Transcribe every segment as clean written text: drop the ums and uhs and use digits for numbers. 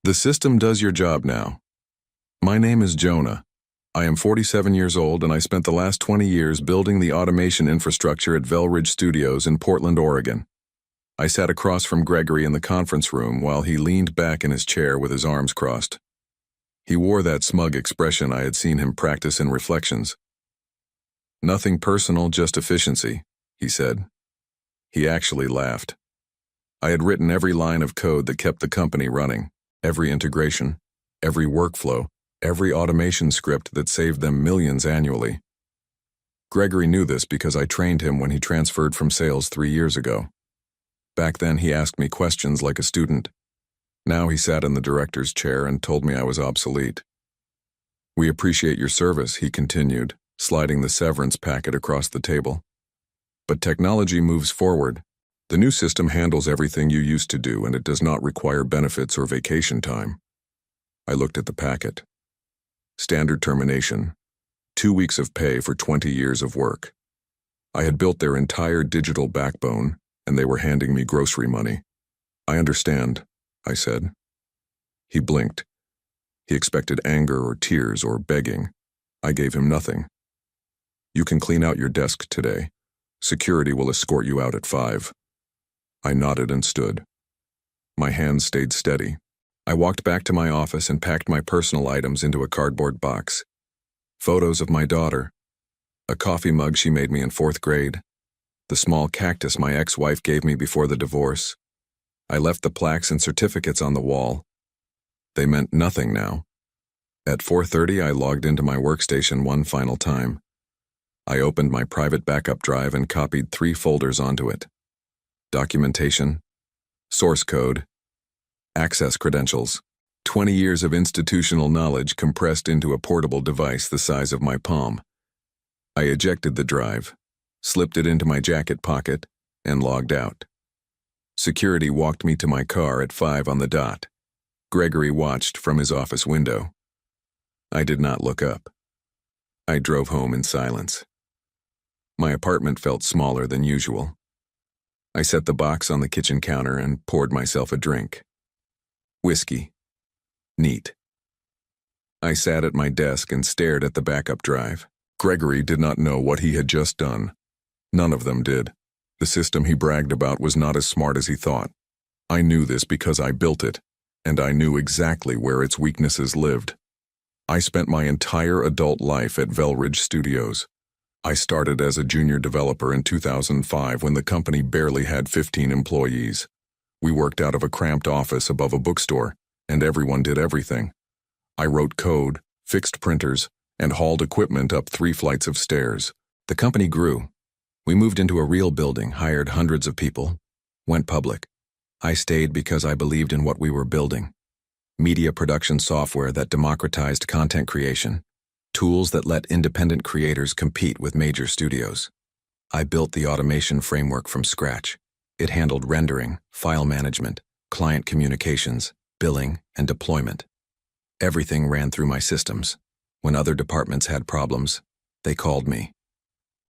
The system does your job now. My name is Jonah. I am 47 years old and I spent the last 20 years building the automation infrastructure at Velridge Studios in Portland, Oregon. I sat across from Gregory in the conference room while he leaned back in his chair with his arms crossed. He wore that smug expression I had seen him practice in Reflections. "Nothing personal, just efficiency," he said. He actually laughed. I had written every line of code that kept the company running, every integration, every workflow, every automation script that saved them millions annually. Gregory knew this because I trained him when he transferred from sales 3 years ago. Back then he asked me questions like a student. Now he sat in the director's chair and told me I was obsolete. "We appreciate your service," he continued, sliding the severance packet across the table. "But technology moves forward. The new system handles everything you used to do and it does not require benefits or vacation time." I looked at the packet. Standard termination. 2 weeks of pay for 20 years of work. I had built their entire digital backbone, and they were handing me grocery money. "I understand," I said. He blinked. He expected anger or tears or begging. I gave him nothing. "You can clean out your desk today. Security will escort you out at 5. I nodded and stood. My hands stayed steady. I walked back to my office and packed my personal items into a cardboard box. Photos of my daughter, a coffee mug she made me in 4th grade, the small cactus my ex-wife gave me before the divorce. I left the plaques and certificates on the wall. They meant nothing now. At 4:30, I logged into my workstation one final time. I opened my private backup drive and copied 3 folders onto it. Documentation, source code, access credentials, 20 years of institutional knowledge compressed into a portable device the size of my palm. I ejected the drive, slipped it into my jacket pocket, and logged out. Security walked me to my car at 5 on the dot. Gregory watched from his office window. I did not look up. I drove home in silence. My apartment felt smaller than usual. I set the box on the kitchen counter and poured myself a drink. Whiskey. Neat. I sat at my desk and stared at the backup drive. Gregory did not know what he had just done. None of them did. The system he bragged about was not as smart as he thought. I knew this because I built it, and I knew exactly where its weaknesses lived. I spent my entire adult life at Velridge Studios. I started as a junior developer in 2005 when the company barely had 15 employees. We worked out of a cramped office above a bookstore, and everyone did everything. I wrote code, fixed printers, and hauled equipment up 3 flights of stairs. The company grew. We moved into a real building, hired hundreds of people, went public. I stayed because I believed in what we were building. Media production software that democratized content creation. Tools that let independent creators compete with major studios. I built the automation framework from scratch. It handled rendering, file management, client communications, billing, and deployment. Everything ran through my systems. When other departments had problems, they called me.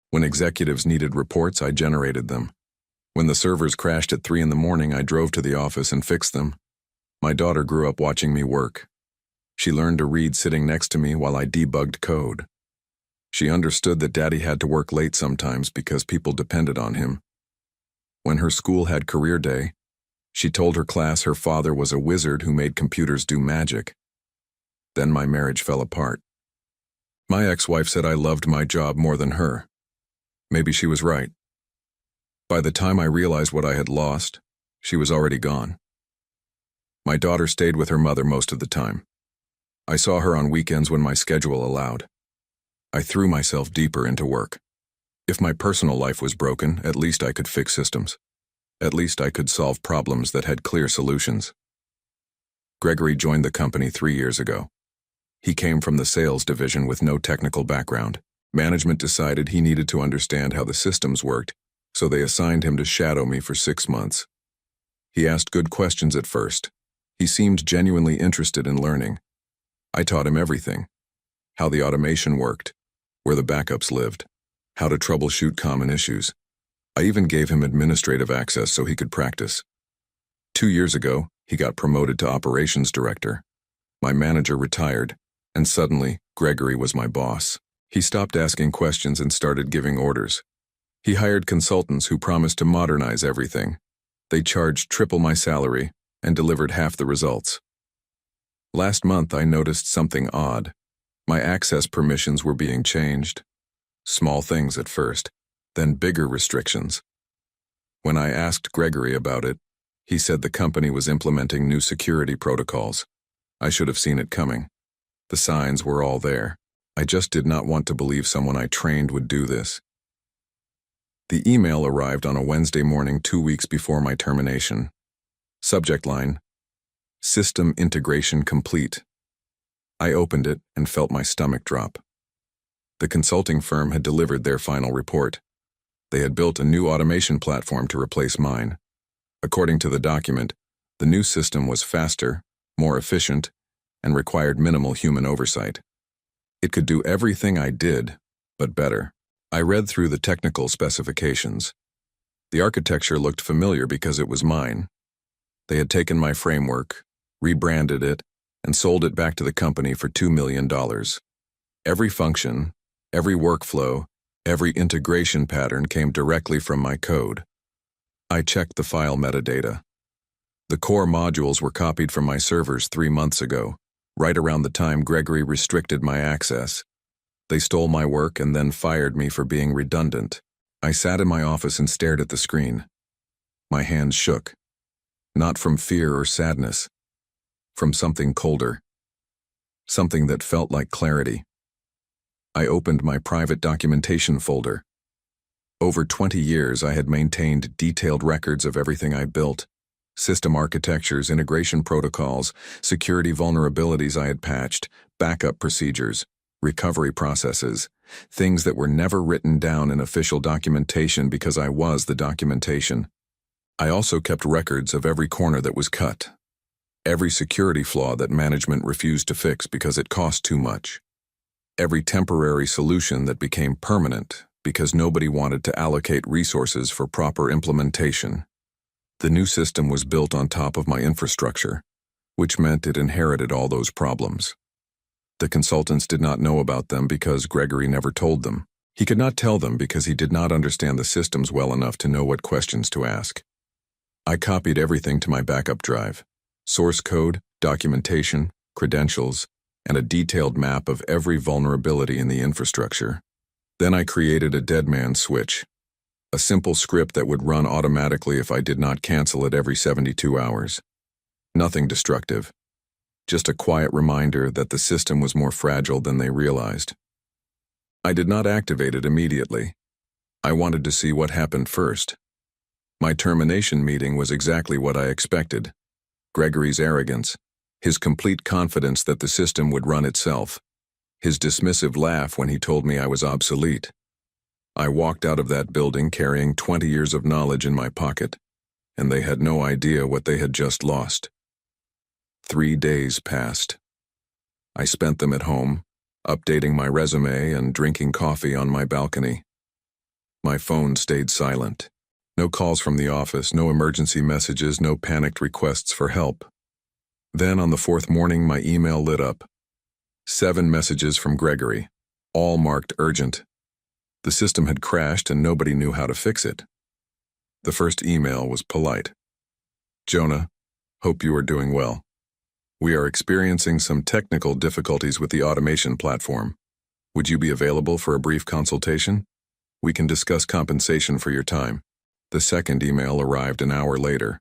When executives needed reports, I generated them. When the servers crashed at 3 in the morning, I drove to the office and fixed them. My daughter grew up watching me work. She learned to read sitting next to me while I debugged code. She understood that Daddy had to work late sometimes because people depended on him. When her school had career day, she told her class her father was a wizard who made computers do magic. Then my marriage fell apart. My ex-wife said I loved my job more than her. Maybe she was right. By the time I realized what I had lost, she was already gone. My daughter stayed with her mother most of the time. I saw her on weekends when my schedule allowed. I threw myself deeper into work. If my personal life was broken, at least I could fix systems. At least I could solve problems that had clear solutions. Gregory joined the company 3 years ago. He came from the sales division with no technical background. Management decided he needed to understand how the systems worked, so they assigned him to shadow me for 6 months. He asked good questions at first. He seemed genuinely interested in learning. I taught him everything. How the automation worked, where the backups lived, how to troubleshoot common issues. I even gave him administrative access so he could practice. 2 years ago, He got promoted to operations director. My manager retired, and suddenly, Gregory was my boss. He stopped asking questions and started giving orders. He hired consultants who promised to modernize everything. They charged triple my salary and delivered half the results. Last month, I noticed something odd. My access permissions were being changed. Small things at first, then bigger restrictions. When I asked Gregory about it, he said the company was implementing new security protocols. I should have seen it coming. The signs were all there. I just did not want to believe someone I trained would do this. The email arrived on a Wednesday morning 2 weeks before my termination. Subject line: System integration complete. I opened it and felt my stomach drop. The consulting firm had delivered their final report. They had built a new automation platform to replace mine. According to the document, the new system was faster, more efficient, and required minimal human oversight. It could do everything I did, but better. I read through the technical specifications. The architecture looked familiar because it was mine. They had taken my framework, rebranded it, and sold it back to the company for $2 million. Every function, every workflow, every integration pattern came directly from my code. I checked the file metadata. The core modules were copied from my servers 3 months ago, right around the time Gregory restricted my access. They stole my work and then fired me for being redundant. I sat in my office and stared at the screen. My hands shook. Not from fear or sadness. From something colder. Something that felt like clarity. I opened my private documentation folder. Over 20 years, I had maintained detailed records of everything I built. System architectures, integration protocols, security vulnerabilities I had patched, backup procedures, recovery processes, things that were never written down in official documentation because I was the documentation. I also kept records of every corner that was cut, every security flaw that management refused to fix because it cost too much, every temporary solution that became permanent because nobody wanted to allocate resources for proper implementation. The new system was built on top of my infrastructure, which meant it inherited all those problems. The consultants did not know about them because Gregory never told them. He could not tell them because he did not understand the systems well enough to know what questions to ask. I copied everything to my backup drive: source code, documentation, credentials, and a detailed map of every vulnerability in the infrastructure. Then I created a dead man switch, a simple script that would run automatically if I did not cancel it every 72 hours. Nothing destructive, just a quiet reminder that the system was more fragile than they realized. I did not activate it immediately. I wanted to see what happened first. My termination meeting was exactly what I expected. Gregory's arrogance, his complete confidence that the system would run itself, his dismissive laugh when he told me I was obsolete. I walked out of that building carrying 20 years of knowledge in my pocket, and they had no idea what they had just lost. 3 days passed. I spent them at home, updating my resume and drinking coffee on my balcony. My phone stayed silent. No calls from the office, no emergency messages, no panicked requests for help. Then on the 4th morning, my email lit up. 7 messages from Gregory, all marked urgent. The system had crashed and nobody knew how to fix it. The first email was polite. Jonah, hope you are doing well. We are experiencing some technical difficulties with the automation platform. Would you be available for a brief consultation? We can discuss compensation for your time. The second email arrived an hour later.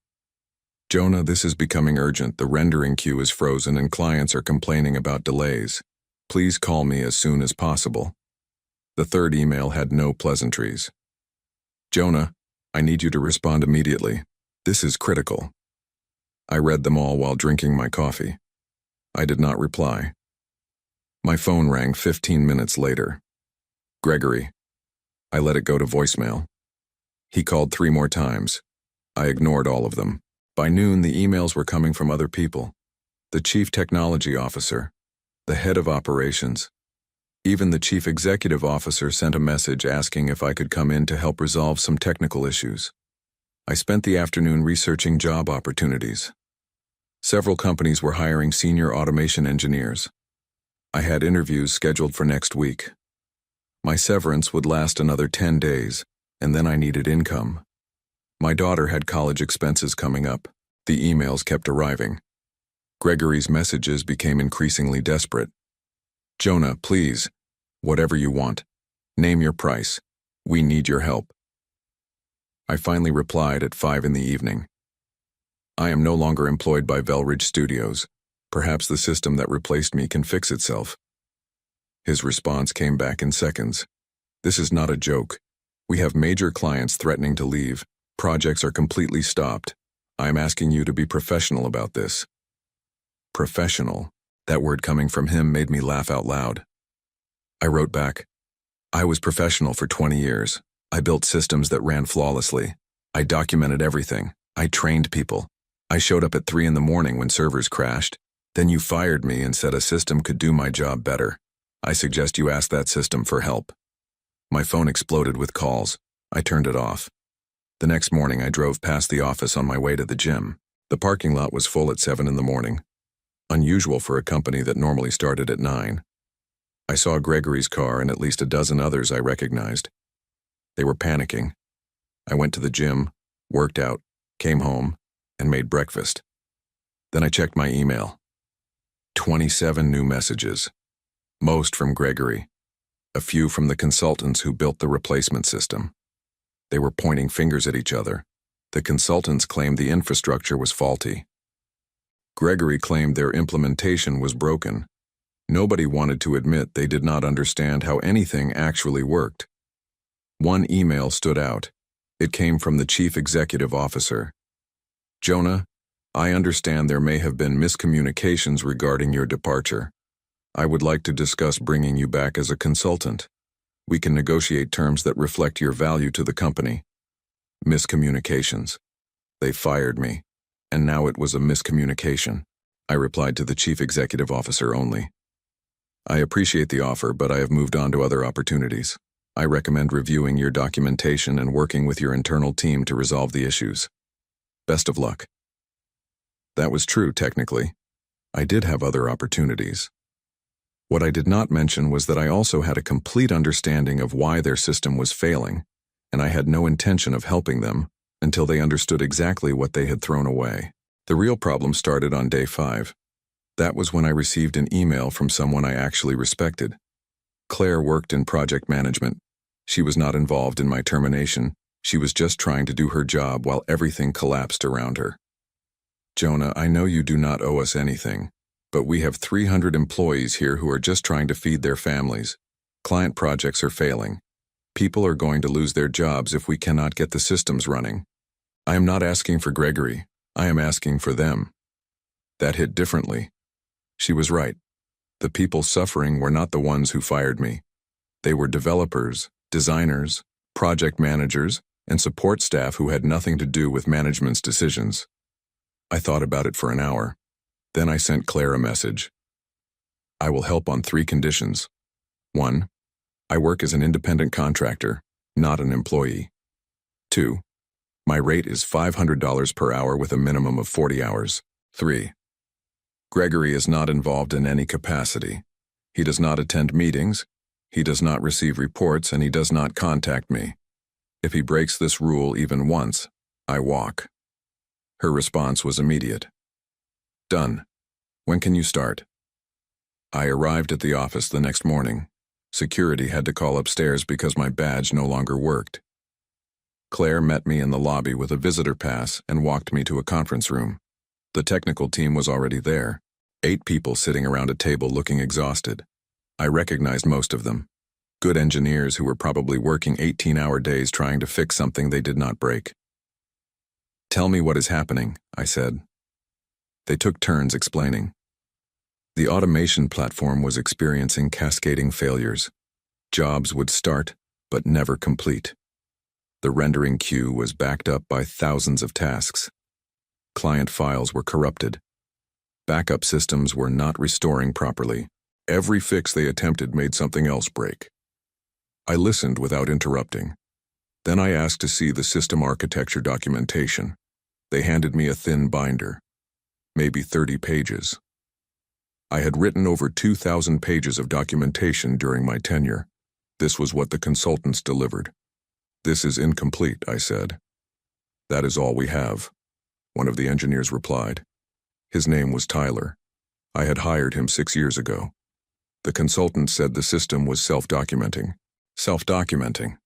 Jonah, this is becoming urgent. The rendering queue is frozen and clients are complaining about delays. Please call me as soon as possible. The third email had no pleasantries. Jonah, I need you to respond immediately. This is critical. I read them all while drinking my coffee. I did not reply. My phone rang 15 minutes later. Gregory. I let it go to voicemail. He called 3 more times. I ignored all of them. By noon, the emails were coming from other people. The chief technology officer, the head of operations. Even the chief executive officer sent a message asking if I could come in to help resolve some technical issues. I spent the afternoon researching job opportunities. Several companies were hiring senior automation engineers. I had interviews scheduled for next week. My severance would last another 10 days, and then I needed income. My daughter had college expenses coming up. The emails kept arriving. Gregory's messages became increasingly desperate. Jonah, please, whatever you want. Name your price. We need your help. I finally replied at 5 in the evening. I am no longer employed by Velridge Studios. Perhaps the system that replaced me can fix itself. His response came back in seconds. This is not a joke. We have major clients threatening to leave. Projects are completely stopped. I am asking you to be professional about this. Professional. That word coming from him made me laugh out loud. I wrote back, I was professional for 20 years. I built systems that ran flawlessly. I documented everything. I trained people. I showed up at 3 in the morning when servers crashed. Then you fired me and said a system could do my job better. I suggest you ask that system for help. My phone exploded with calls. I turned it off. The next morning I drove past the office on my way to the gym. The parking lot was full at 7 in the morning. Unusual for a company that normally started at 9. I saw Gregory's car and at least a dozen others I recognized. They were panicking. I went to the gym, worked out, came home, and made breakfast. Then I checked my email. 27 new messages. Most from Gregory. A few from the consultants who built the replacement system. They were pointing fingers at each other. The consultants claimed the infrastructure was faulty. Gregory claimed their implementation was broken. Nobody wanted to admit they did not understand how anything actually worked. One email stood out. It came from the chief executive officer. Jonah, I understand there may have been miscommunications regarding your departure. I would like to discuss bringing you back as a consultant. We can negotiate terms that reflect your value to the company. Miscommunications. They fired me, and now it was a miscommunication. I replied to the chief executive officer only. I appreciate the offer, but I have moved on to other opportunities. I recommend reviewing your documentation and working with your internal team to resolve the issues. Best of luck. That was true, technically. I did have other opportunities. What I did not mention was that I also had a complete understanding of why their system was failing, and I had no intention of helping them until they understood exactly what they had thrown away. The real problem started on day 5. That was when I received an email from someone I actually respected. Claire worked in project management. She was not involved in my termination. She was just trying to do her job while everything collapsed around her. Jonah, I know you do not owe us anything, but we have 300 employees here who are just trying to feed their families. Client projects are failing. People are going to lose their jobs if we cannot get the systems running. I am not asking for Gregory. I am asking for them. That hit differently. She was right. The people suffering were not the ones who fired me. They were developers, designers, project managers, and support staff who had nothing to do with management's decisions. I thought about it for an hour. Then I sent Claire a message. I will help on 3 conditions. 1. I work as an independent contractor, not an employee. 2. My rate is $500 per hour with a minimum of 40 hours. 3. Gregory is not involved in any capacity. He does not attend meetings, he does not receive reports, and he does not contact me. If he breaks this rule even once, I walk. Her response was immediate. Done. When can you start? I arrived at the office the next morning. Security had to call upstairs because my badge no longer worked. Claire met me in the lobby with a visitor pass and walked me to a conference room. The technical team was already there. 8 people sitting around a table looking exhausted. I recognized most of them. Good engineers who were probably working 18-hour days trying to fix something they did not break. Tell me what is happening, I said. They took turns explaining. The automation platform was experiencing cascading failures. Jobs would start, but never complete. The rendering queue was backed up by thousands of tasks. Client files were corrupted. Backup systems were not restoring properly. Every fix they attempted made something else break. I listened without interrupting. Then I asked to see the system architecture documentation. They handed me a thin binder. maybe 30 pages. I had written over 2,000 pages of documentation during my tenure. This was what the consultants delivered. "This is incomplete," I said. "That is all we have," one of the engineers replied. His name was Tyler. I had hired him 6 years ago. The consultant said the system was self-documenting. Self-documenting.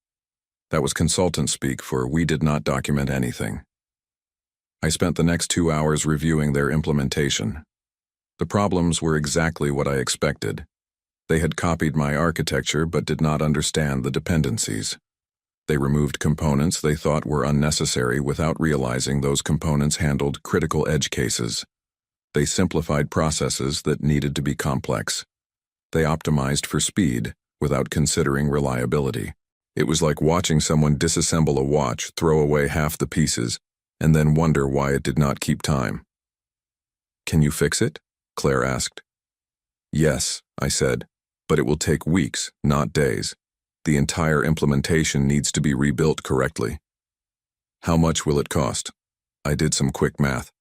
That was consultant speak for we did not document anything. I spent the next 2 hours reviewing their implementation. The problems were exactly what I expected. They had copied my architecture but did not understand the dependencies. They removed components they thought were unnecessary without realizing those components handled critical edge cases. They simplified processes that needed to be complex. They optimized for speed without considering reliability. It was like watching someone disassemble a watch, throw away half the pieces, and then wonder why it did not keep time. "Can you fix it?" Claire asked. "Yes," I said, "but it will take weeks, not days. The entire implementation needs to be rebuilt correctly." "How much will it cost?" I did some quick math.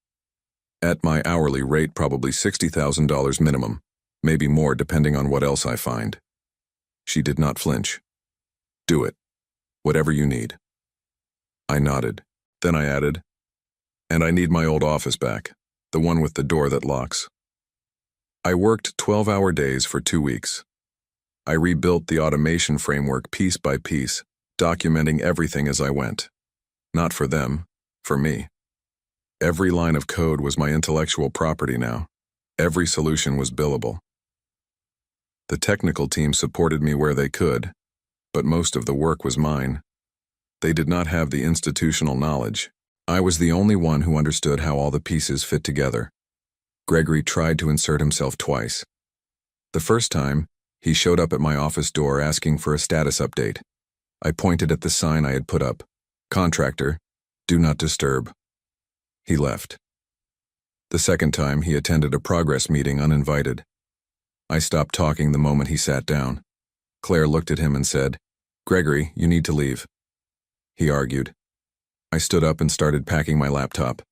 "At my hourly rate, probably $60,000 minimum, maybe more depending on what else I find." She did not flinch. "Do it. Whatever you need." I nodded. Then I added, "And I need my old office back, the one with the door that locks." I worked 12-hour days for 2 weeks. I rebuilt the automation framework piece by piece, documenting everything as I went. Not for them, for me. Every line of code was my intellectual property now. Every solution was billable. The technical team supported me where they could, but most of the work was mine. They did not have the institutional knowledge. I was the only one who understood how all the pieces fit together. Gregory tried to insert himself twice. The first time, he showed up at my office door asking for a status update. I pointed at the sign I had put up. "Contractor, do not disturb." He left. The second time, he attended a progress meeting uninvited. I stopped talking the moment he sat down. Claire looked at him and said, "Gregory, you need to leave." He argued. I stood up and started packing my laptop.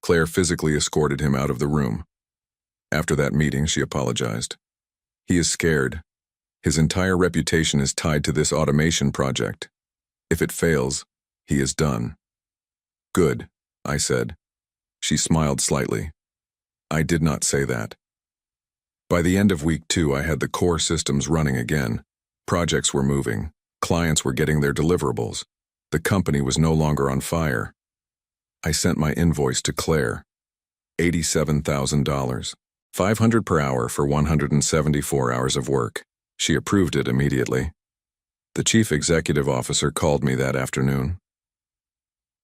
Claire physically escorted him out of the room. After that meeting, she apologized. "He is scared. His entire reputation is tied to this automation project. If it fails, he is done." "Good," I said. She smiled slightly. I did not say that. By the end of week 2, I had the core systems running again. Projects were moving. Clients were getting their deliverables. The company was no longer on fire. I sent my invoice to Claire. $87,000. $500 per hour for 174 hours of work. She approved it immediately. The chief executive officer called me that afternoon.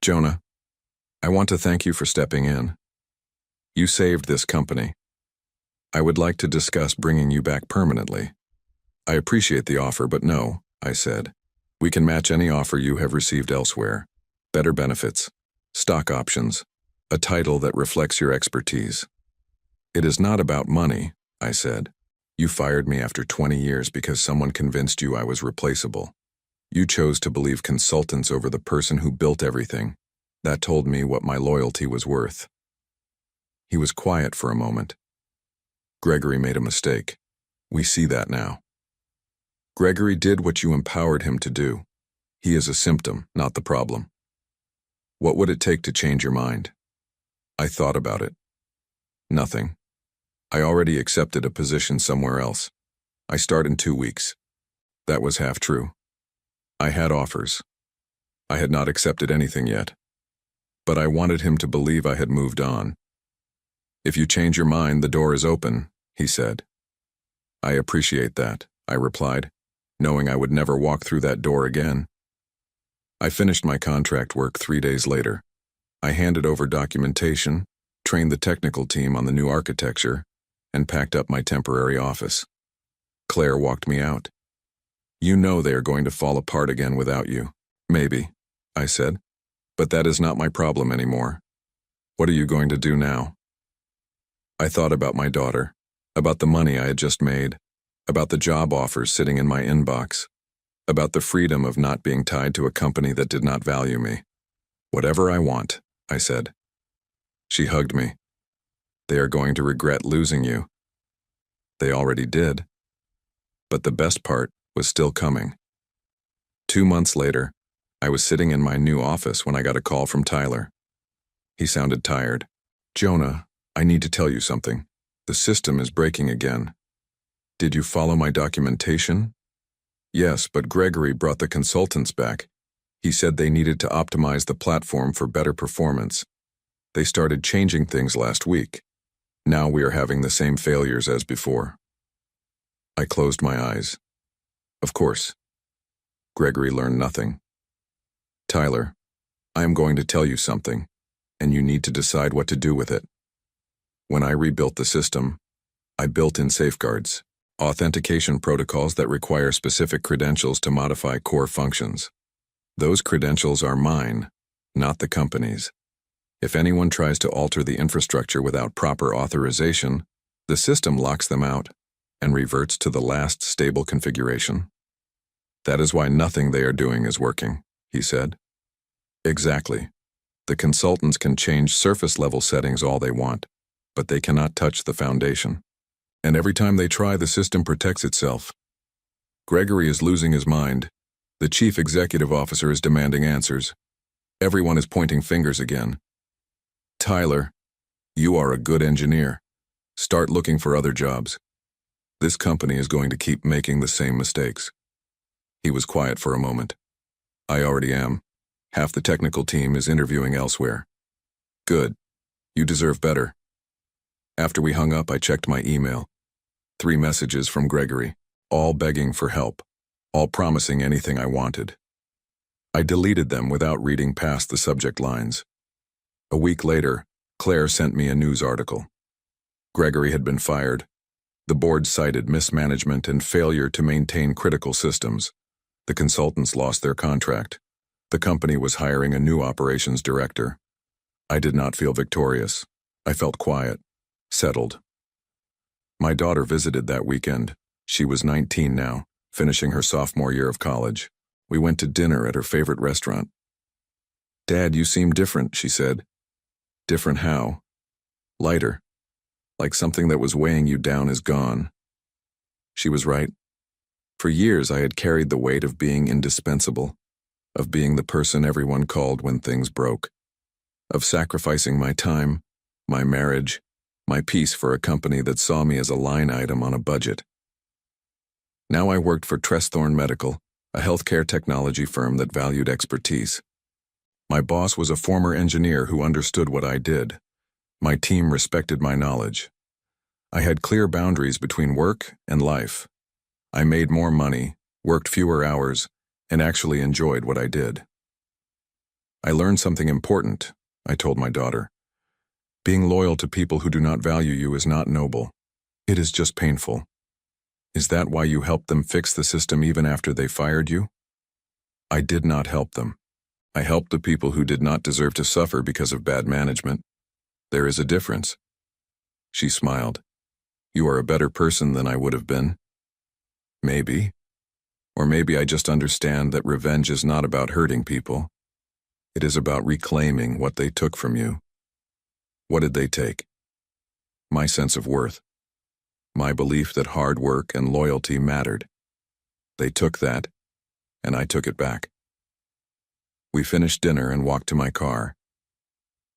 "Jonah, I want to thank you for stepping in. You saved this company. I would like to discuss bringing you back permanently." "I appreciate the offer, but no," I said. "We can match any offer you have received elsewhere. Better benefits, stock options, a title that reflects your expertise." "It is not about money," I said. "You fired me after 20 years because someone convinced you I was replaceable. You chose to believe consultants over the person who built everything. That told me what my loyalty was worth." He was quiet for a moment. "Gregory made a mistake. We see that now. Gregory did what you empowered him to do. He is a symptom, not the problem. What would it take to change your mind?" I thought about it. Nothing. I already accepted a position somewhere else. I start in 2 weeks. That was half true. I had offers. I had not accepted anything yet. But I wanted him to believe I had moved on. "If you change your mind, the door is open," he said. "I appreciate that," I replied, knowing I would never walk through that door again. I finished my contract work 3 days later. I handed over documentation, trained the technical team on the new architecture, and packed up my temporary office. Claire walked me out. "You know they are going to fall apart again without you." "Maybe," I said, "but that is not my problem anymore. What are you going to do now?" I thought about my daughter, about the money I had just made, about the job offers sitting in my inbox, about the freedom of not being tied to a company that did not value me. "Whatever I want," I said. She hugged me. They are going to regret losing you. They already did. But the best part was still coming. 2 months later, I was sitting in my new office when I got a call from Tyler. He sounded tired. "Jonah, I need to tell you something. The system is breaking again." "Did you follow my documentation?" "Yes, but Gregory brought the consultants back. He said they needed to optimize the platform for better performance. They started changing things last week. Now we are having the same failures as before." I closed my eyes. Of course. Gregory learned nothing. "Tyler, I am going to tell you something, and you need to decide what to do with it. When I rebuilt the system, I built in safeguards, authentication protocols that require specific credentials to modify core functions. Those credentials are mine, not the company's. If anyone tries to alter the infrastructure without proper authorization, the system locks them out and reverts to the last stable configuration. That is why nothing they are doing is working," he said. "Exactly. The consultants can change surface-level settings all they want, but they cannot touch the foundation. And every time they try, the system protects itself. Gregory is losing his mind. The chief executive officer is demanding answers. Everyone is pointing fingers again. Tyler, you are a good engineer. Start looking for other jobs. This company is going to keep making the same mistakes." He was quiet for a moment. "I already am. Half the technical team is interviewing elsewhere." "Good. You deserve better." After we hung up, I checked my email. 3 messages from Gregory, all begging for help, all promising anything I wanted. I deleted them without reading past the subject lines. A week later, Claire sent me a news article. Gregory had been fired. The board cited mismanagement and failure to maintain critical systems. The consultants lost their contract. The company was hiring a new operations director. I did not feel victorious. I felt quiet, settled. My daughter visited that weekend. She was 19 now, finishing her sophomore year of college. We went to dinner at her favorite restaurant. "Dad, you seem different," she said. "Different how?" "Lighter. Like something that was weighing you down is gone." She was right. For years I had carried the weight of being indispensable, of being the person everyone called when things broke, of sacrificing my time, my marriage, my peace for a company that saw me as a line item on a budget. Now I worked for Tresthorn Medical, a healthcare technology firm that valued expertise. My boss was a former engineer who understood what I did. My team respected my knowledge. I had clear boundaries between work and life. I made more money, worked fewer hours, and actually enjoyed what I did. I learned something important, I told my daughter. Being loyal to people who do not value you is not noble. It is just painful. Is that why you helped them fix the system even after they fired you? I did not help them. I helped the people who did not deserve to suffer because of bad management. There is a difference. She smiled. You are a better person than I would have been. Maybe. Or maybe I just understand that revenge is not about hurting people. It is about reclaiming what they took from you. What did they take? My sense of worth. My belief that hard work and loyalty mattered. They took that, and I took it back. We finished dinner and walked to my car.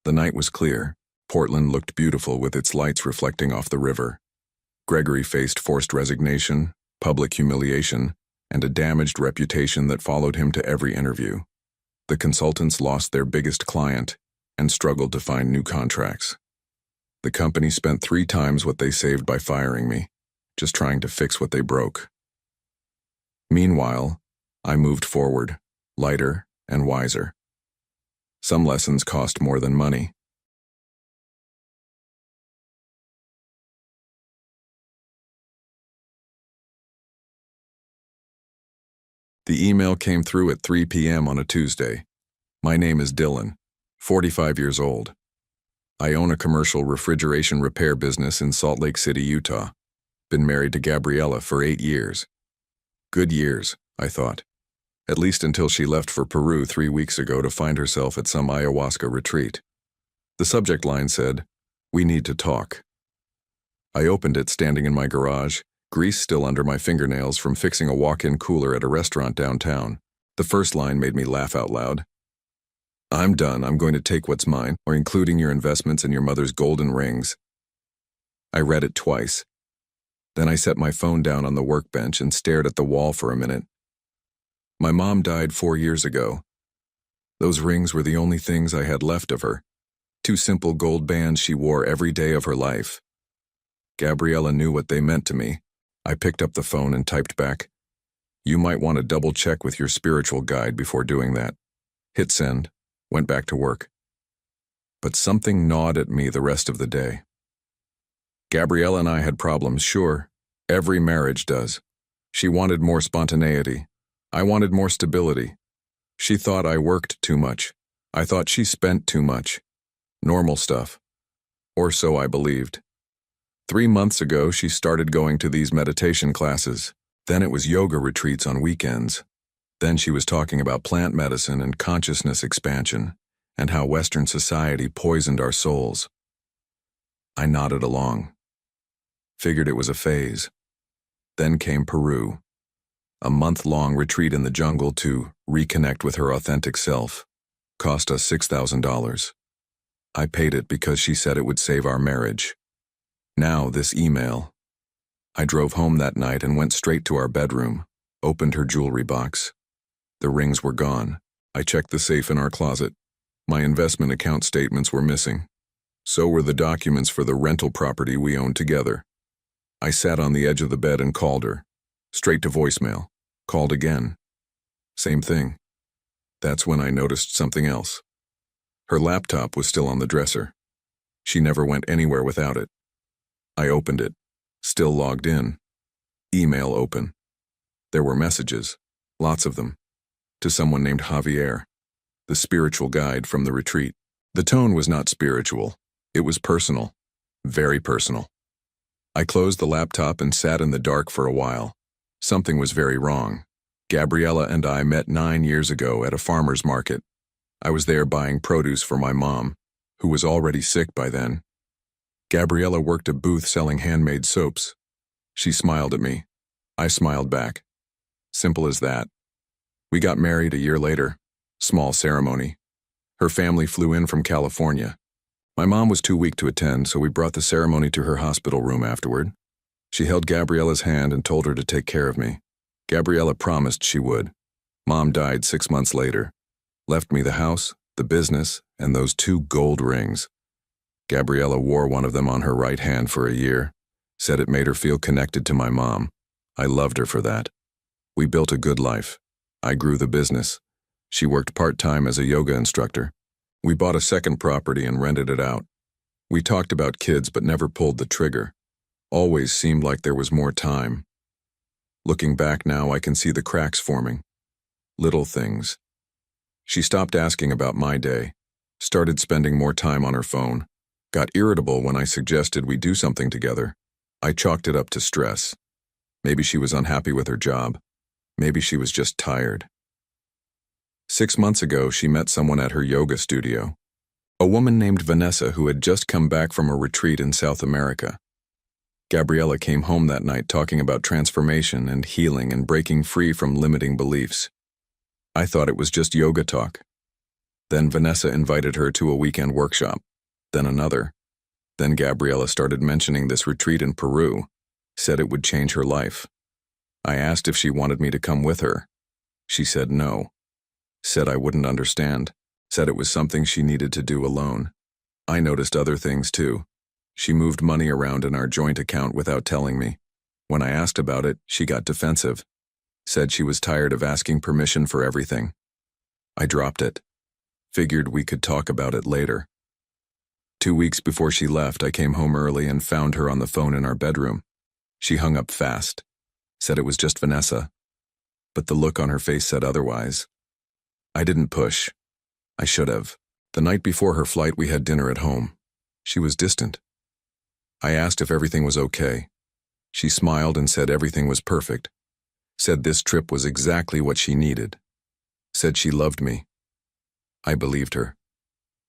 The night was clear. Portland looked beautiful with its lights reflecting off the river. Gregory faced forced resignation, public humiliation, and a damaged reputation that followed him to every interview. The consultants lost their biggest client and struggled to find new contracts. The company spent 3 times what they saved by firing me, just trying to fix what they broke. Meanwhile, I moved forward, lighter and wiser. Some lessons cost more than money. The email came through at 3 p.m. on a Tuesday. My name is Dylan, 45 years old. I own a commercial refrigeration repair business in Salt Lake City, Utah. Been married to Gabriella for 8 years. Good years, I thought. At least until she left for Peru 3 weeks ago to find herself at some ayahuasca retreat. The subject line said, We need to talk. I opened it standing in my garage, grease still under my fingernails from fixing a walk-in cooler at a restaurant downtown. The first line made me laugh out loud. I'm done. I'm going to take what's mine, or including your investments and your mother's golden rings. I read it twice. Then I set my phone down on the workbench and stared at the wall for a minute. My mom died 4 years ago. Those rings were the only things I had left of her. 2 simple gold bands she wore every day of her life. Gabriella knew what they meant to me. I picked up the phone and typed back, "You might want to double check with your spiritual guide before doing that." Hit send, went back to work. But something gnawed at me the rest of the day. Gabriella and I had problems, sure. Every marriage does. She wanted more spontaneity. I wanted more stability. She thought I worked too much. I thought she spent too much. Normal stuff. Or so I believed. 3 months ago, she started going to these meditation classes. Then it was yoga retreats on weekends. Then she was talking about plant medicine and consciousness expansion, and how Western society poisoned our souls. I nodded along. Figured it was a phase. Then came Peru. A month-long retreat in the jungle to reconnect with her authentic self. Cost us $6,000. I paid it because she said it would save our marriage. Now this email. I drove home that night and went straight to our bedroom, opened her jewelry box. The rings were gone. I checked the safe in our closet. My investment account statements were missing. So were the documents for the rental property we owned together. I sat on the edge of the bed and called her. Straight to voicemail. Called again. Same thing. That's when I noticed something else. Her laptop was still on the dresser. She never went anywhere without it. I opened it. Still logged in. Email open. There were messages, lots of them, to someone named Javier, the spiritual guide from the retreat. The tone was not spiritual. It was personal. Very personal. I closed the laptop and sat in the dark for a while. Something was very wrong. Gabriella and I met 9 years ago at a farmer's market. I was there buying produce for my mom, who was already sick by then. Gabriella worked a booth selling handmade soaps. She smiled at me. I smiled back. Simple as that. We got married a year later. Small ceremony. Her family flew in from California. My mom was too weak to attend, so we brought the ceremony to her hospital room afterward. She held Gabriella's hand and told her to take care of me. Gabriella promised she would. Mom died 6 months later. Left me the house, the business, and those 2 gold rings. Gabriella wore one of them on her right hand for a year. Said it made her feel connected to my mom. I loved her for that. We built a good life. I grew the business. She worked part-time as a yoga instructor. We bought a second property and rented it out. We talked about kids but never pulled the trigger. Always seemed like there was more time. Looking back now, I can see the cracks forming. Little things. She stopped asking about my day, started spending more time on her phone, got irritable when I suggested we do something together. I chalked it up to stress. Maybe she was unhappy with her job. Maybe she was just tired. 6 months ago, she met someone at her yoga studio. A woman named Vanessa who had just come back from a retreat in South America. Gabriella came home that night talking about transformation and healing and breaking free from limiting beliefs. I thought it was just yoga talk. Then Vanessa invited her to a weekend workshop. Then another. Then Gabriella started mentioning this retreat in Peru, said it would change her life. I asked if she wanted me to come with her. She said no. Said I wouldn't understand. Said it was something she needed to do alone. I noticed other things too. She moved money around in our joint account without telling me. When I asked about it, she got defensive. Said she was tired of asking permission for everything. I dropped it. Figured we could talk about it later. 2 weeks before she left, I came home early and found her on the phone in our bedroom. She hung up fast. Said it was just Vanessa. But the look on her face said otherwise. I didn't push. I should have. The night before her flight, we had dinner at home. She was distant. I asked if everything was okay. She smiled and said everything was perfect. Said this trip was exactly what she needed. Said she loved me. I believed her.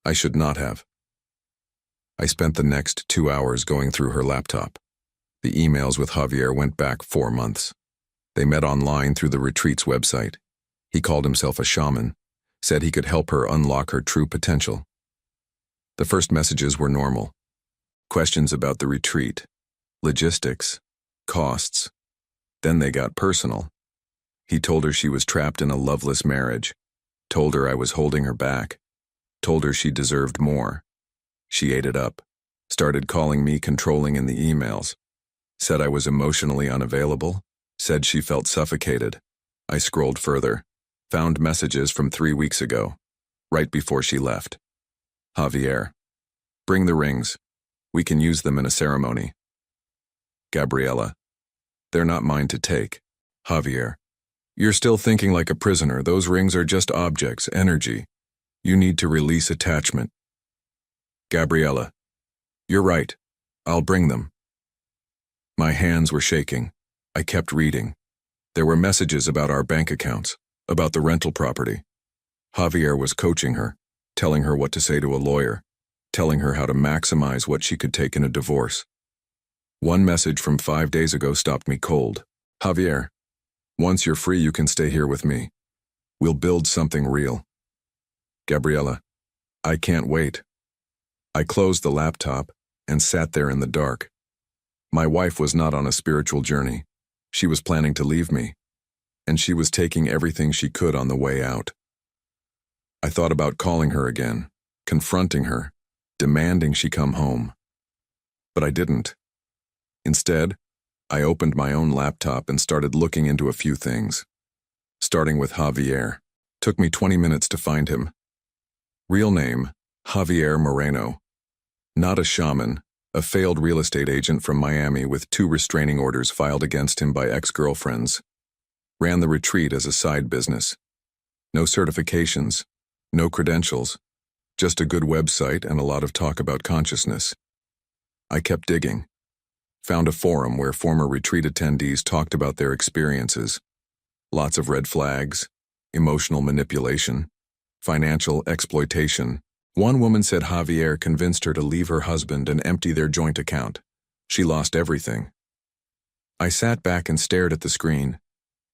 I should not have. I spent the next 2 hours going through her laptop. The emails with Javier went back 4 months. They met online through the retreat's website. He called himself a shaman, said he could help her unlock her true potential. The first messages were normal. Questions about the retreat, logistics, costs. Then they got personal. He told her she was trapped in a loveless marriage, told her I was holding her back, told her she deserved more. She ate it up, started calling me controlling in the emails, said I was emotionally unavailable, said she felt suffocated. I scrolled further, found messages from 3 weeks ago, right before she left. Javier, bring the rings. We can use them in a ceremony. Gabriela, they're not mine to take. Javier, you're still thinking like a prisoner. Those rings are just objects, energy. You need to release attachment. Gabriela, you're right. I'll bring them. My hands were shaking. I kept reading. There were messages about our bank accounts, about the rental property. Javier was coaching her, telling her what to say to a lawyer, telling her how to maximize what she could take in a divorce. One message from 5 days ago stopped me cold. Javier, once you're free, you can stay here with me. We'll build something real. Gabriela, I can't wait. I closed the laptop and sat there in the dark. My wife was not on a spiritual journey. She was planning to leave me, and she was taking everything she could on the way out. I thought about calling her again, confronting her, demanding she come home. But I didn't. Instead, I opened my own laptop and started looking into a few things. Starting with Javier. Took me 20 minutes to find him. Real name, Javier Moreno. Not a shaman, a failed real estate agent from Miami with 2 restraining orders filed against him by ex-girlfriends. Ran the retreat as a side business. No certifications, no credentials, just a good website and a lot of talk about consciousness. I kept digging. Found a forum where former retreat attendees talked about their experiences. Lots of red flags, emotional manipulation, financial exploitation. One woman said Javier convinced her to leave her husband and empty their joint account. She lost everything. I sat back and stared at the screen.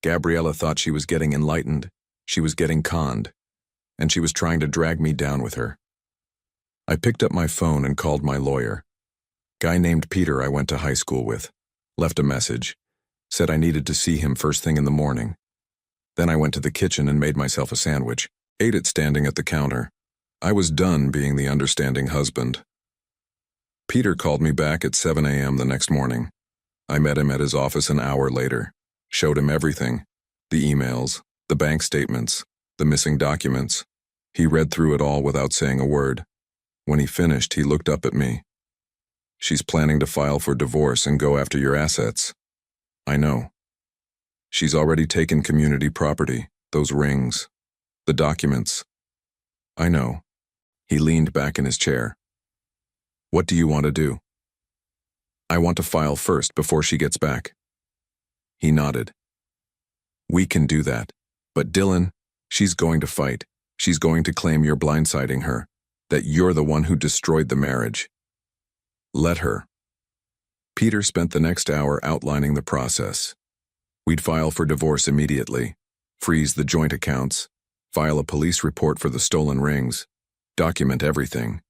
Gabriela thought she was getting enlightened. She was getting conned. And she was trying to drag me down with her. I picked up my phone and called my lawyer. Guy named Peter I went to high school with. Left a message. Said I needed to see him first thing in the morning. Then I went to the kitchen and made myself a sandwich. Ate it standing at the counter. I was done being the understanding husband. Peter called me back at 7 a.m. the next morning. I met him at his office an hour later. Showed him everything. The emails, the bank statements, the missing documents. He read through it all without saying a word. When he finished, he looked up at me. She's planning to file for divorce and go after your assets. I know. She's already taken community property, those rings, the documents. I know. He leaned back in his chair. What do you want to do? I want to file first before she gets back. He nodded. We can do that. But Dylan, she's going to fight. She's going to claim you're blindsiding her, that you're the one who destroyed the marriage. Let her. Peter spent the next hour outlining the process. We'd file for divorce immediately, freeze the joint accounts, file a police report for the stolen rings, document everything.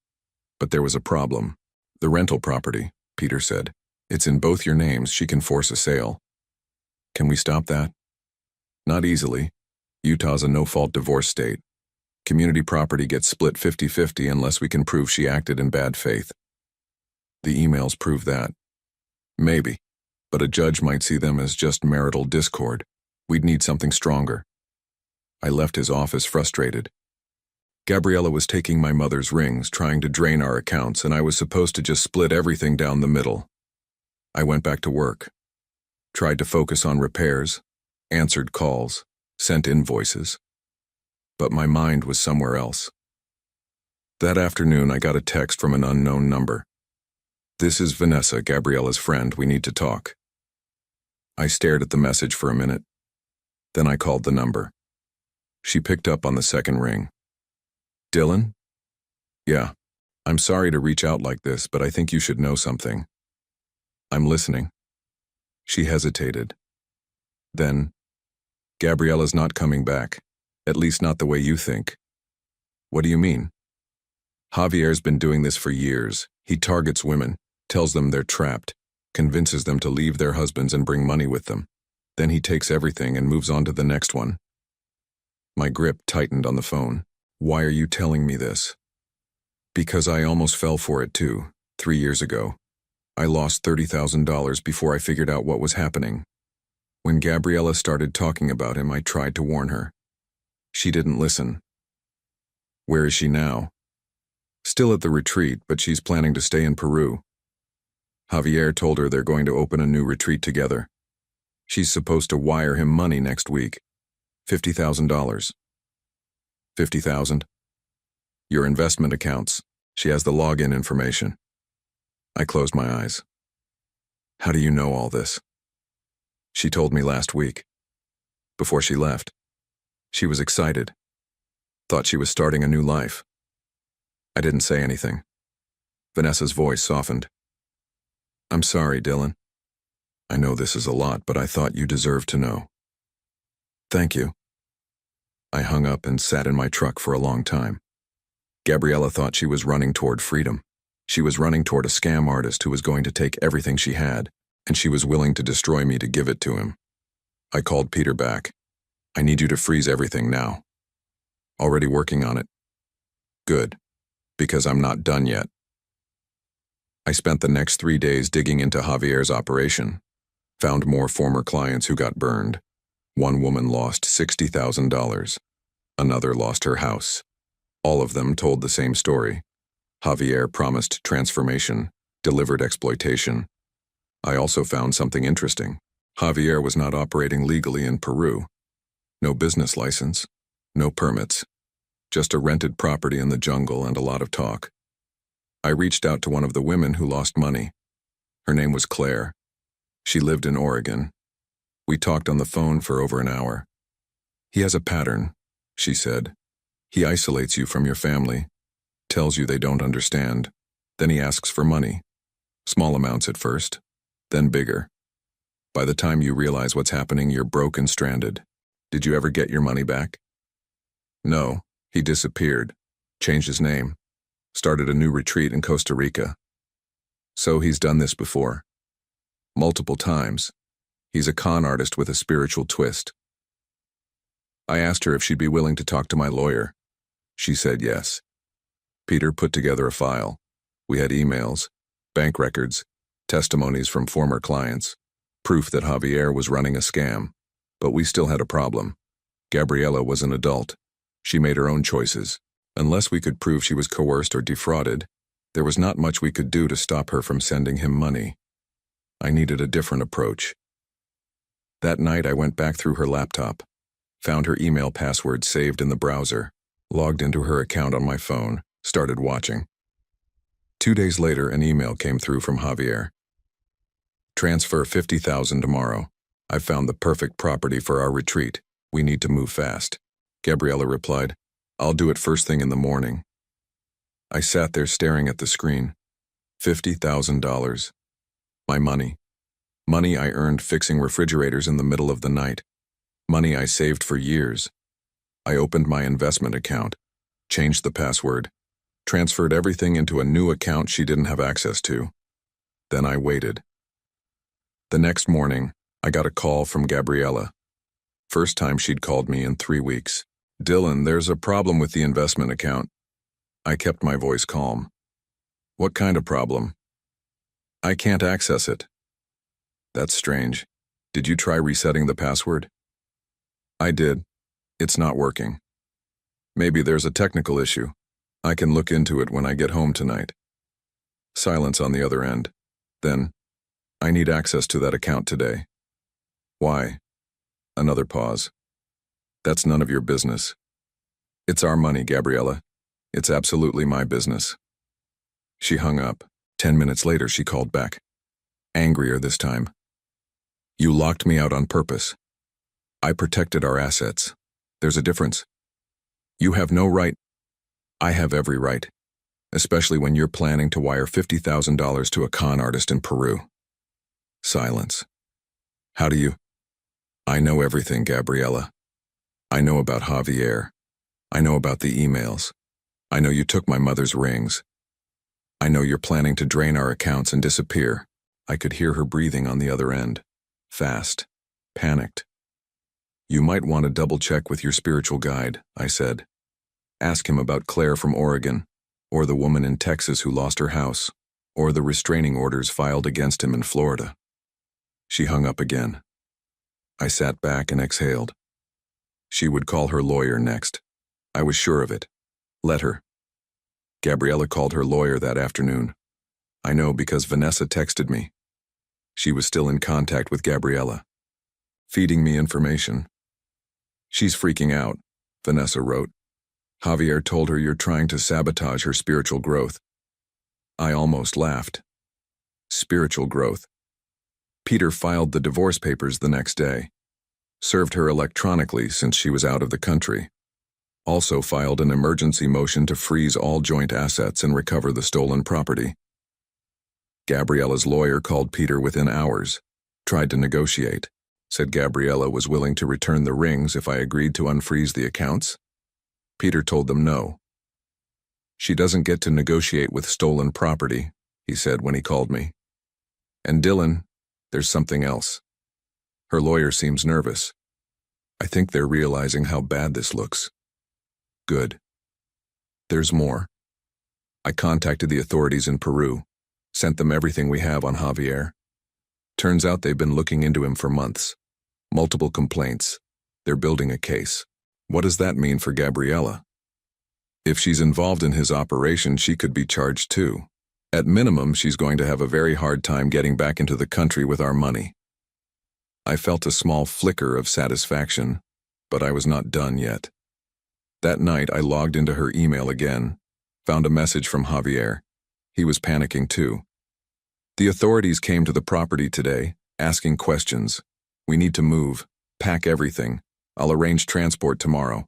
But there was a problem. The rental property, Peter said. It's in both your names. She can force a sale. Can we stop that? Not easily. Utah's a no-fault divorce state. Community property gets split 50-50 unless we can prove she acted in bad faith. The emails prove that. Maybe, but a judge might see them as just marital discord. We'd need something stronger. I left his office frustrated. Gabriela was taking my mother's rings, trying to drain our accounts, and I was supposed to just split everything down the middle. I went back to work. Tried to focus on repairs, answered calls, sent invoices. But my mind was somewhere else. That afternoon, I got a text from an unknown number. This is Vanessa, Gabriela's friend. We need to talk. I stared at the message for a minute. Then I called the number. She picked up on the second ring. Dylan? Yeah. I'm sorry to reach out like this, but I think you should know something. I'm listening. She hesitated. Then, Gabriella's not coming back. At least not the way you think. What do you mean? Javier's been doing this for years. He targets women, tells them they're trapped, convinces them to leave their husbands and bring money with them. Then he takes everything and moves on to the next one. My grip tightened on the phone. Why are you telling me this? Because I almost fell for it too, 3 years ago. I lost $30,000 before I figured out what was happening. When Gabriella started talking about him, I tried to warn her. She didn't listen. Where is she now? Still at the retreat, but she's planning to stay in Peru. Javier told her they're going to open a new retreat together. She's supposed to wire him money next week. $50,000. 50,000? Your investment accounts. She has the login information. I closed my eyes. How do you know all this? She told me last week. Before she left. She was excited. Thought she was starting a new life. I didn't say anything. Vanessa's voice softened. I'm sorry, Dylan. I know this is a lot, but I thought you deserved to know. Thank you. I hung up and sat in my truck for a long time. Gabriella thought she was running toward freedom. She was running toward a scam artist who was going to take everything she had, and she was willing to destroy me to give it to him. I called Peter back. I need you to freeze everything now. Already working on it. Good, because I'm not done yet. I spent the next 3 days digging into Javier's operation. Found more former clients who got burned. One woman lost $60,000. Another lost her house. All of them told the same story. Javier promised transformation, delivered exploitation. I also found something interesting. Javier was not operating legally in Peru. No business license, no permits, just a rented property in the jungle and a lot of talk. I reached out to one of the women who lost money. Her name was Claire. She lived in Oregon. We talked on the phone for over an hour. He has a pattern, she said. He isolates you from your family, tells you they don't understand. Then he asks for money. Small amounts at first, then bigger. By the time you realize what's happening, you're broke and stranded. Did you ever get your money back? No, he disappeared, changed his name, started a new retreat in Costa Rica. So he's done this before. Multiple times. He's a con artist with a spiritual twist. I asked her if she'd be willing to talk to my lawyer. She said yes. Peter put together a file. We had emails, bank records, testimonies from former clients, proof that Javier was running a scam. But we still had a problem. Gabriella was an adult. She made her own choices. Unless we could prove she was coerced or defrauded, there was not much we could do to stop her from sending him money. I needed a different approach. That night I went back through her laptop, found her email password saved in the browser, logged into her account on my phone, started watching. 2 days later, an email came through from Javier. Transfer $50,000 tomorrow. I found the perfect property for our retreat. We need to move fast. Gabriella replied, I'll do it first thing in the morning. I sat there staring at the screen. $50,000. My money. Money I earned fixing refrigerators in the middle of the night. Money I saved for years. I opened my investment account, changed the password, transferred everything into a new account she didn't have access to. Then I waited. The next morning, I got a call from Gabriella. First time she'd called me in 3 weeks. Dylan, there's a problem with the investment account. I kept my voice calm. What kind of problem? I can't access it. That's strange. Did you try resetting the password? I did. It's not working. Maybe there's a technical issue. I can look into it when I get home tonight. Silence on the other end. Then, I need access to that account today. Why? Another pause. That's none of your business. It's our money, Gabriella. It's absolutely my business. She hung up. 10 minutes later, she called back. Angrier this time. You locked me out on purpose. I protected our assets. There's a difference. You have no right. I have every right. especially when you're planning to wire $50,000 to a con artist in Peru. Silence. How do you? I know everything, Gabriella. I know about Javier. I know about the emails. I know you took my mother's rings. I know you're planning to drain our accounts and disappear. I could hear her breathing on the other end. Fast. Panicked. You might want to double-check with your spiritual guide, I said. Ask him about Claire from Oregon, or the woman in Texas who lost her house, or the restraining orders filed against him in Florida. She hung up again. I sat back and exhaled. She would call her lawyer next. I was sure of it. Let her. Gabriella called her lawyer that afternoon. I know because Vanessa texted me. She was still in contact with Gabriella, feeding me information. She's freaking out, Vanessa wrote. Javier told her you're trying to sabotage her spiritual growth. I almost laughed. Spiritual growth. Peter filed the divorce papers the next day. Served her electronically since she was out of the country. Also filed an emergency motion to freeze all joint assets and recover the stolen property. Gabriella's lawyer called Peter within hours, tried to negotiate, said Gabriella was willing to return the rings if I agreed to unfreeze the accounts. Peter told them no. She doesn't get to negotiate with stolen property, he said when he called me. And Dylan, there's something else. Her lawyer seems nervous. I think they're realizing how bad this looks. Good. There's more. I contacted the authorities in Peru, sent them everything we have on Javier. Turns out they've been looking into him for months. Multiple complaints. They're building a case. What does that mean for Gabriella? If she's involved in his operation, she could be charged too. At minimum, she's going to have a very hard time getting back into the country with our money. I felt a small flicker of satisfaction, but I was not done yet. That night, I logged into her email again, found a message from Javier. He was panicking too. The authorities came to the property today, asking questions. We need to move, pack everything. I'll arrange transport tomorrow.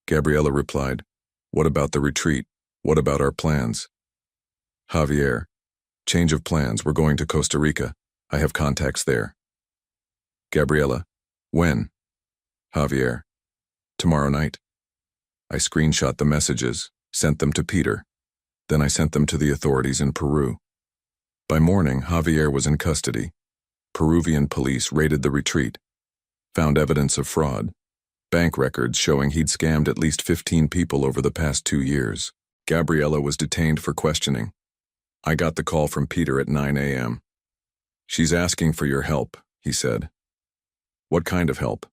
Gabriella replied, what about the retreat? What about our plans? Javier, change of plans. We're going to Costa Rica. I have contacts there. Gabriella, when? Javier, tomorrow night. I screenshot the messages, sent them to Peter. Then I sent them to the authorities in Peru. By morning, Javier was in custody. Peruvian police raided the retreat, found evidence of fraud, bank records showing he'd scammed at least 15 people over the past 2 years. Gabriella was detained for questioning. I got the call from Peter at 9 a.m. She's asking for your help, he said. What kind of help?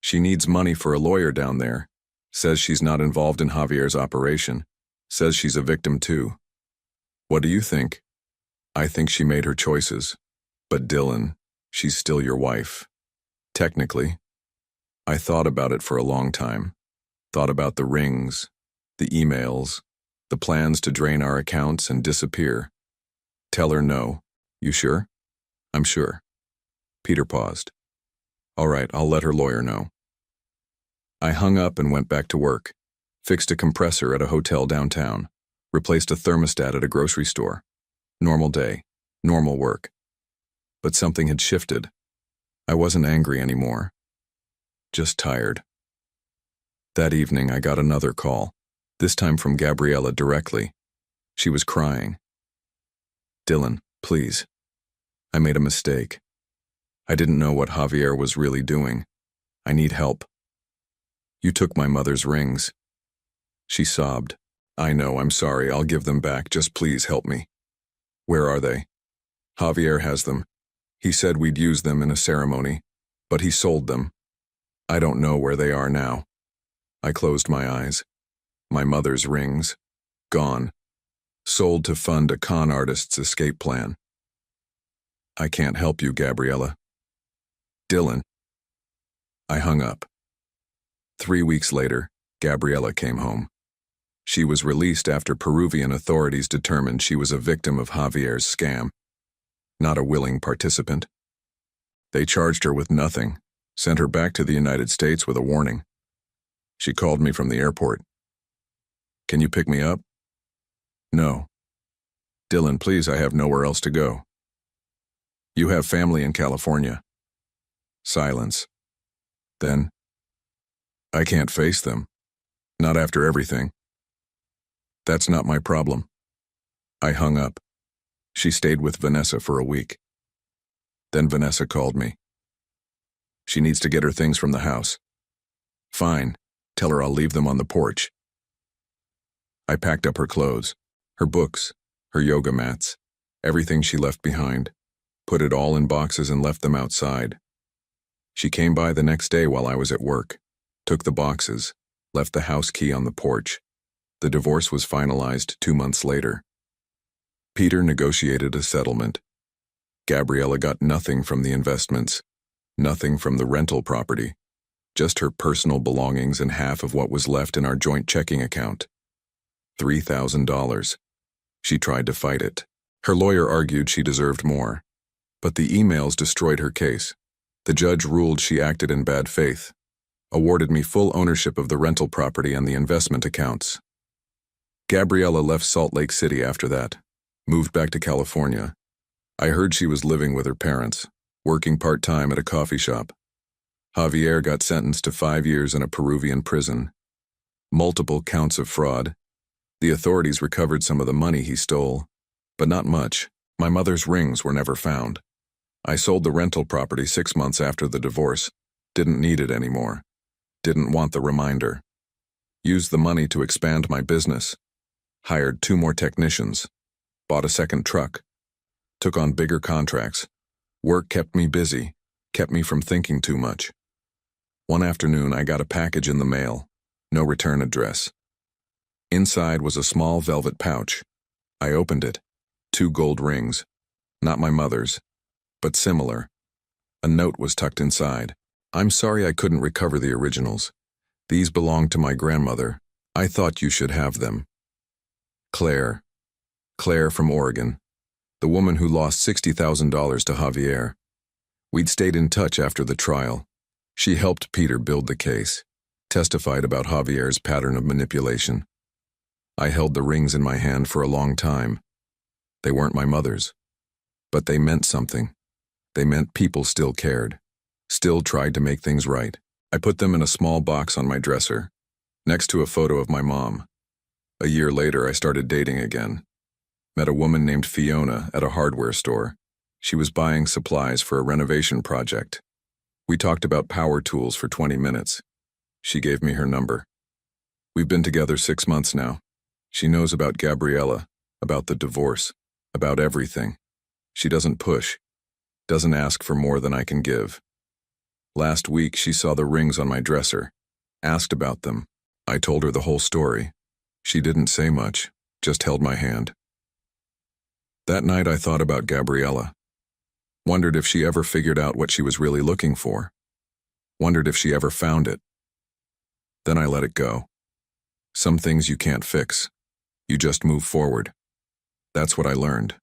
She needs money for a lawyer down there. Says she's not involved in Javier's operation. Says she's a victim too. What do you think? I think she made her choices. But Dylan, she's still your wife. Technically. I thought about it for a long time. Thought about the rings, the emails, the plans to drain our accounts and disappear. Tell her no. You sure? I'm sure. Peter paused. All right, I'll let her lawyer know. I hung up and went back to work. Fixed a compressor at a hotel downtown. Replaced a thermostat at a grocery store. Normal day. Normal work. But something had shifted. I wasn't angry anymore. Just tired. That evening, I got another call. This time from Gabriella directly. She was crying. Dylan, please. I made a mistake. I didn't know what Javier was really doing. I need help. You took my mother's rings. She sobbed. I know, I'm sorry, I'll give them back, just please help me. Where are they? Javier has them. He said we'd use them in a ceremony, but he sold them. I don't know where they are now. I closed my eyes. My mother's rings. Gone. Sold to fund a con artist's escape plan. I can't help you, Gabriella. Dylan. I hung up. 3 weeks later, Gabriella came home. She was released after Peruvian authorities determined she was a victim of Javier's scam, not a willing participant. They charged her with nothing, sent her back to the United States with a warning. She called me from the airport. Can you pick me up? No. Dylan, please, I have nowhere else to go. You have family in California. Silence. Then, I can't face them. Not after everything. That's not my problem. I hung up. She stayed with Vanessa for a week. Then Vanessa called me. She needs to get her things from the house. Fine. Tell her I'll leave them on the porch. I packed up her clothes, her books, her yoga mats, everything she left behind, put it all in boxes and left them outside. She came by the next day while I was at work, took the boxes, left the house key on the porch. The divorce was finalized 2 months later. Peter negotiated a settlement. Gabriella got nothing from the investments, nothing from the rental property, just her personal belongings and half of what was left in our joint checking account. $3,000. She tried to fight it. Her lawyer argued she deserved more, but the emails destroyed her case. The judge ruled she acted in bad faith, awarded me full ownership of the rental property and the investment accounts. Gabriella left Salt Lake City after that, moved back to California. I heard she was living with her parents, working part-time at a coffee shop. Javier got sentenced to 5 years in a Peruvian prison. Multiple counts of fraud. The authorities recovered some of the money he stole, but not much. My mother's rings were never found. I sold the rental property 6 months after the divorce. Didn't need it anymore. Didn't want the reminder. Used the money to expand my business. Hired 2 more technicians. Bought a second truck. Took on bigger contracts. Work kept me busy, kept me from thinking too much. One afternoon, I got a package in the mail. No return address. Inside was a small velvet pouch. I opened it. 2 gold rings. Not my mother's, but similar. A note was tucked inside. I'm sorry I couldn't recover the originals. These belonged to my grandmother. I thought you should have them. Claire. Claire from Oregon. The woman who lost $60,000 to Javier. We'd stayed in touch after the trial. She helped Peter build the case, testified about Javier's pattern of manipulation. I held the rings in my hand for a long time. They weren't my mother's, but they meant something. They meant people still cared, still tried to make things right. I put them in a small box on my dresser, next to a photo of my mom. A year later, I started dating again. Met a woman named Fiona at a hardware store. She was buying supplies for a renovation project. We talked about power tools for 20 minutes. She gave me her number. We've been together 6 months now. She knows about Gabriella, about the divorce, about everything. She doesn't push, doesn't ask for more than I can give. Last week, she saw the rings on my dresser, asked about them. I told her the whole story. She didn't say much, just held my hand. That night, I thought about Gabriella. Wondered if she ever figured out what she was really looking for. Wondered if she ever found it. Then I let it go. Some things you can't fix. You just move forward. That's what I learned.